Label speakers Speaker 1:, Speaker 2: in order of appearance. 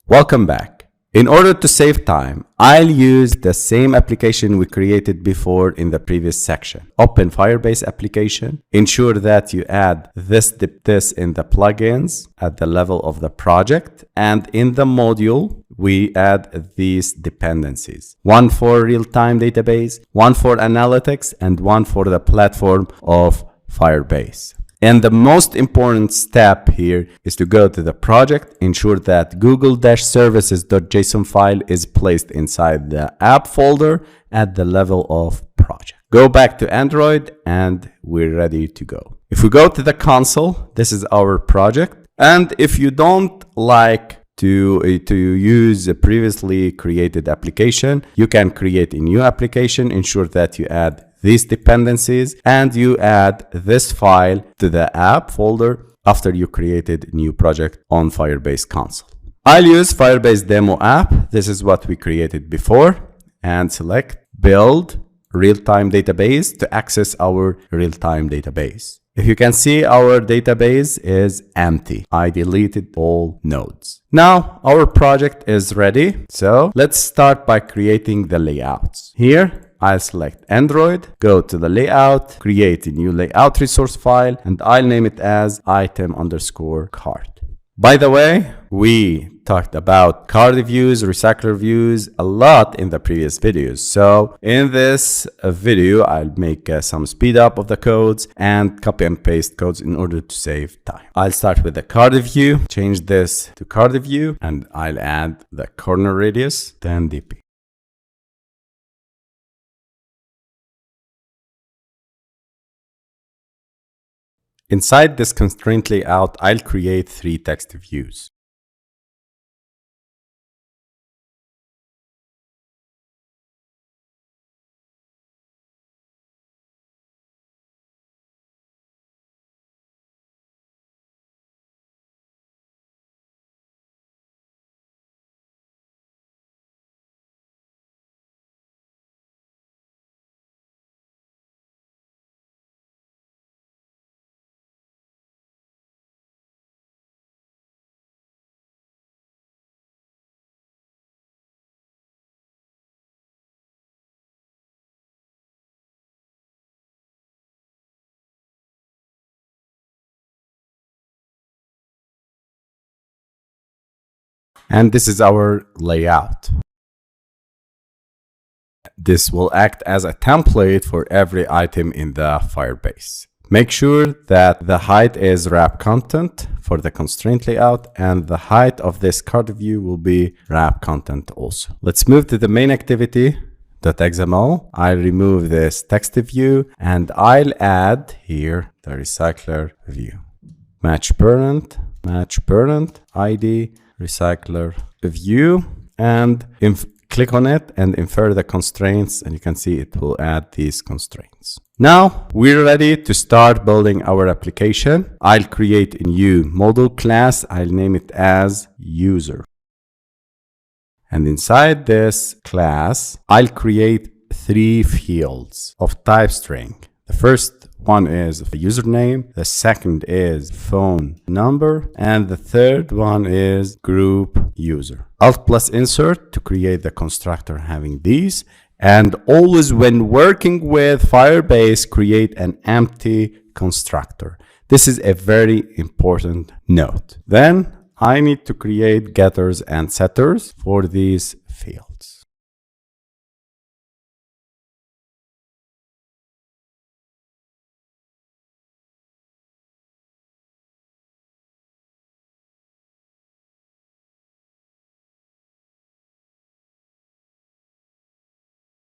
Speaker 1: Welcome back. In order to save time, I'll use the same application we created before in the previous section. Open Firebase application. Ensure that you add this in the plugins at the level of the project. And in the module, we add these dependencies. One for real-time database, one for analytics, and one for the platform of Firebase. And the most important step here is to go to the project, ensure that google-services.json file is placed inside the app folder at the level of project. Go back to Android and we're ready to go. If we go to the console, this is our project. And if you don't like to use a previously created application, you can create a new application. Ensure that you add these dependencies and you add this file to the app folder after you created a new project on Firebase console. I'll use Firebase demo app. This is what we created before, and select build real-time database to access our real-time database. If you can see, our database is empty. I deleted all nodes. Now our project is ready. So let's start by creating the layouts. Here, I'll select Android, go to the layout, create a new layout resource file, and I'll name it as item_card. By the way, we talked about card views, recycler views a lot in the previous videos. So in this video, I'll make some speed up of the codes and copy and paste codes in order to save time. I'll start with the card view, change this to card view, and I'll add the corner radius 10 dp. Inside this constraint layout, I'll create 3 text views. And this is our layout. This will act as a template for every item in the Firebase. Make sure that the height is wrap content for the constraint layout, and the height of this card view will be wrap content also. Let's move to the main activity.xml. I'll remove this text view and I'll add here the recycler view. Match parent ID recycler view, and click on it and infer the constraints, and you can see it will add these constraints. Now we're ready to start building our application. I'll create a new model class. I'll name it as user. And inside this class, I'll create 3 fields of type string. The first one is the username, the second is phone number, and the third one is group user. Alt+insert to create the constructor having these. And always when working with Firebase, create an empty constructor. This is a very important note. Then I need to create getters and setters for these fields.